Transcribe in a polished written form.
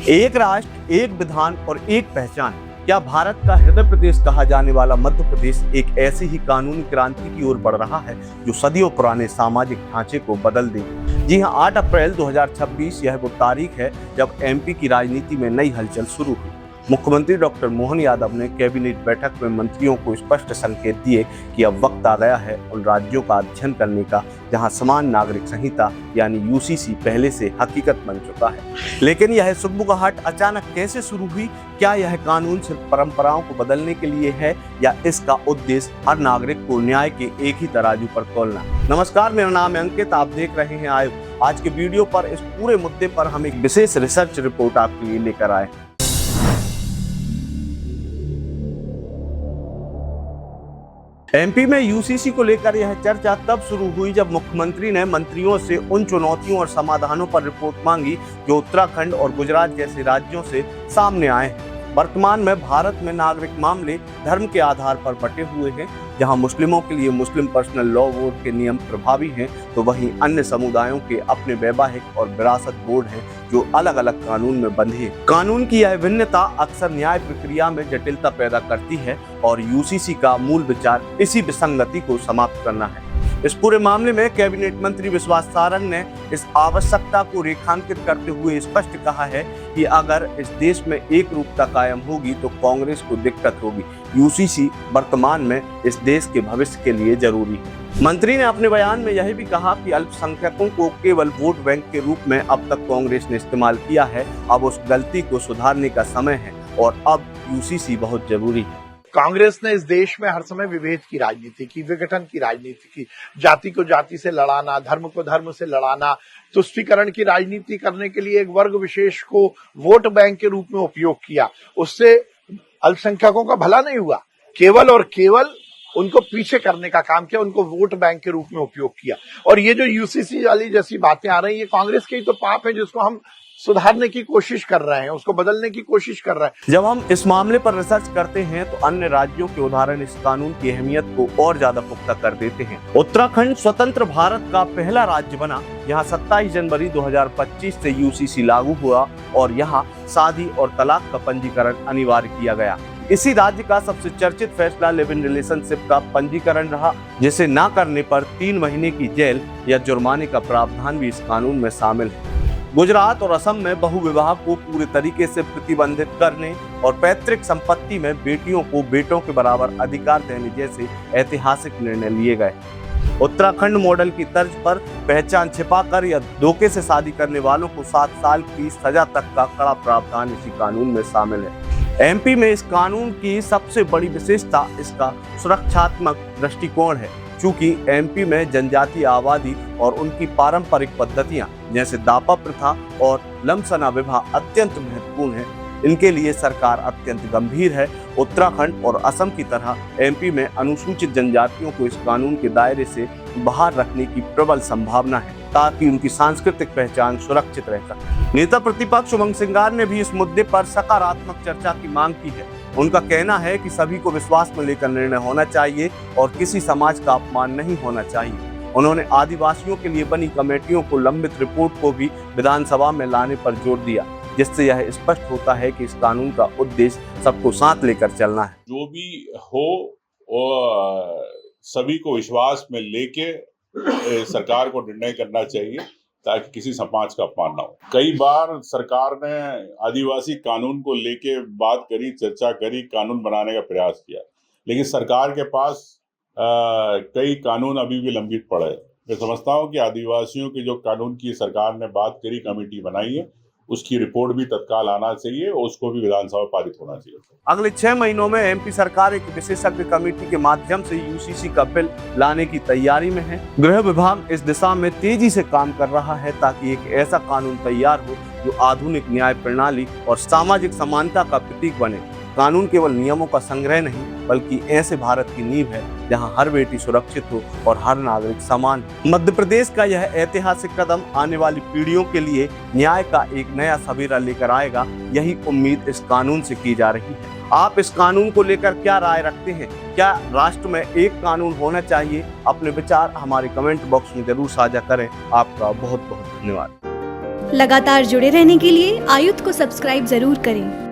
एक राष्ट्र, एक विधान और एक पहचान। क्या भारत का हृदय प्रदेश कहा जाने वाला मध्य प्रदेश एक ऐसी ही कानूनी क्रांति की ओर बढ़ रहा है जो सदियों पुराने सामाजिक ढांचे को बदल देगी। जी हां, 8 अप्रैल 2026 यह वो तारीख है जब एमपी की राजनीति में नई हलचल शुरू हुई। मुख्यमंत्री डॉक्टर मोहन यादव ने कैबिनेट बैठक में मंत्रियों को स्पष्ट संकेत दिए कि अब वक्त आ गया है उन राज्यों का अध्ययन करने का जहां समान नागरिक संहिता यानी यूसीसी पहले से हकीकत बन चुका है। लेकिन यह सुगबुगाहट अचानक कैसे शुरू हुई? क्या यह कानून सिर्फ परंपराओं को बदलने के लिए है या इसका उद्देश्य हर नागरिक को न्याय के एक ही तराजू पर तोलना? नमस्कार, मेरा नाम है अंकित, आप देख रहे हैं आयोग। आज के वीडियो पर इस पूरे मुद्दे पर हम एक विशेष रिसर्च रिपोर्ट आपके लिए लेकर आए। एमपी में यूसीसी को लेकर यह चर्चा तब शुरू हुई जब मुख्यमंत्री ने मंत्रियों से उन चुनौतियों और समाधानों पर रिपोर्ट मांगी जो उत्तराखंड और गुजरात जैसे राज्यों से सामने आए हैं। वर्तमान में भारत में नागरिक मामले धर्म के आधार पर बटे हुए हैं। जहां मुस्लिमों के लिए मुस्लिम पर्सनल लॉ बोर्ड के नियम प्रभावी हैं, तो वहीं अन्य समुदायों के अपने वैवाहिक और विरासत बोर्ड हैं जो अलग अलग कानून में बंधे हैं। कानून की यह भिन्नता अक्सर न्याय प्रक्रिया में जटिलता पैदा करती है और यूसीसी का मूल विचार इसी विसंगति को समाप्त करना है। इस पूरे मामले में कैबिनेट मंत्री विश्वास सारंग ने इस आवश्यकता को रेखांकित करते हुए स्पष्ट कहा है कि अगर इस देश में एक रूपता कायम होगी तो कांग्रेस को दिक्कत होगी। यूसीसी वर्तमान में इस देश के भविष्य के लिए जरूरी है। मंत्री ने अपने बयान में यह भी कहा कि अल्पसंख्यकों को केवल वोट बैंक के रूप में अब तक कांग्रेस ने इस्तेमाल किया है। अब उस गलती को सुधारने का समय है और अब यूसीसी बहुत जरूरी है। कांग्रेस ने इस देश में हर समय विभेद की राजनीति की, विघटन की राजनीति की, जाति को जाति से लड़ाना, धर्म को धर्म से लड़ाना, तुष्टीकरण की राजनीति करने के लिए एक वर्ग विशेष को वोट बैंक के रूप में उपयोग किया। उससे अल्पसंख्यकों का भला नहीं हुआ, केवल और केवल उनको पीछे करने का काम किया, उनको वोट बैंक के रूप में उपयोग किया। और ये जो यूसीसी वाली जैसी बातें आ रही है, कांग्रेस के ही तो पाप है जिसको हम सुधारने की कोशिश कर रहे हैं, उसको बदलने की कोशिश कर रहे हैं। जब हम इस मामले पर रिसर्च करते हैं तो अन्य राज्यों के उदाहरण इस कानून की अहमियत को और ज्यादा पुख्ता कर देते हैं। उत्तराखंड स्वतंत्र भारत का पहला राज्य बना। यहाँ 27 जनवरी 2025 से यूसीसी लागू हुआ और यहाँ शादी और तलाक का पंजीकरण अनिवार्य किया गया। इसी राज्य का सबसे चर्चित फैसला लिव इन रिलेशनशिप का पंजीकरण रहा, जिसे न करने पर 3 महीने की जेल या जुर्माने का प्रावधान भी इस कानून में शामिल है। गुजरात और असम में बहु विवाह को पूरे तरीके से प्रतिबंधित करने और पैतृक संपत्ति में बेटियों को बेटों के बराबर अधिकार देने जैसे ऐतिहासिक निर्णय लिए गए। उत्तराखंड मॉडल की तर्ज पर पहचान छिपाकर या धोखे से शादी करने वालों को 7 साल की सजा तक का कड़ा प्रावधान इसी कानून में शामिल है। एमपी में इस कानून की सबसे बड़ी विशेषता इसका सुरक्षात्मक दृष्टिकोण है। चूंकि एमपी में जनजातीय आबादी और उनकी पारंपरिक पद्धतियां जैसे दापा प्रथा और लमसना विवाह अत्यंत महत्वपूर्ण है, इनके लिए सरकार अत्यंत गंभीर है। उत्तराखंड और असम की तरह एमपी में अनुसूचित जनजातियों को इस कानून के दायरे से बाहर रखने की प्रबल संभावना है ताकि उनकी सांस्कृतिक पहचान सुरक्षित रह सके। नेता प्रतिपक्ष उमंग सिंगार ने भी इस मुद्दे पर सकारात्मक चर्चा की मांग की है। उनका कहना है कि सभी को विश्वास में लेकर निर्णय होना चाहिए और किसी समाज का अपमान नहीं होना चाहिए। उन्होंने आदिवासियों के लिए बनी कमेटियों को लंबित रिपोर्ट को भी विधानसभा में लाने पर जोर दिया, जिससे यह स्पष्ट होता है कि इस कानून का उद्देश्य सबको साथ लेकर चलना है। जो भी हो और सभी को विश्वास में लेके सरकार को निर्णय करना चाहिए ताकि किसी समाज का अपमान ना हो। कई बार सरकार ने आदिवासी कानून को लेके बात करी, चर्चा करी, कानून बनाने का प्रयास किया, लेकिन सरकार के पास कई कानून अभी भी लंबित पड़े हैं। मैं समझता हूँ कि आदिवासियों के जो कानून की सरकार ने बात करी, कमेटी बनाई है, उसकी रिपोर्ट भी तत्काल आना चाहिए और उसको भी विधानसभा पारित होना चाहिए। अगले 6 महीनों में एमपी सरकार एक विशेषज्ञ कमेटी के माध्यम से यूसीसी का बिल लाने की तैयारी में है। गृह विभाग इस दिशा में तेजी से काम कर रहा है ताकि एक ऐसा कानून तैयार हो जो आधुनिक न्याय प्रणाली और सामाजिक समानता का प्रतीक बने। कानून केवल नियमों का संग्रह नहीं बल्कि ऐसे भारत की नींव है जहां हर बेटी सुरक्षित हो और हर नागरिक समान हो। मध्य प्रदेश का यह ऐतिहासिक कदम आने वाली पीढ़ियों के लिए न्याय का एक नया सवेरा लेकर आएगा। यही उम्मीद इस कानून से की जा रही है। आप इस कानून को लेकर क्या राय रखते हैं? क्या राष्ट्र में एक कानून होना चाहिए? अपने विचार हमारे कमेंट बॉक्स में जरूर साझा करें। आपका बहुत बहुत धन्यवाद। लगातार जुड़े रहने के लिए आयुक्त को सब्सक्राइब जरूर करें।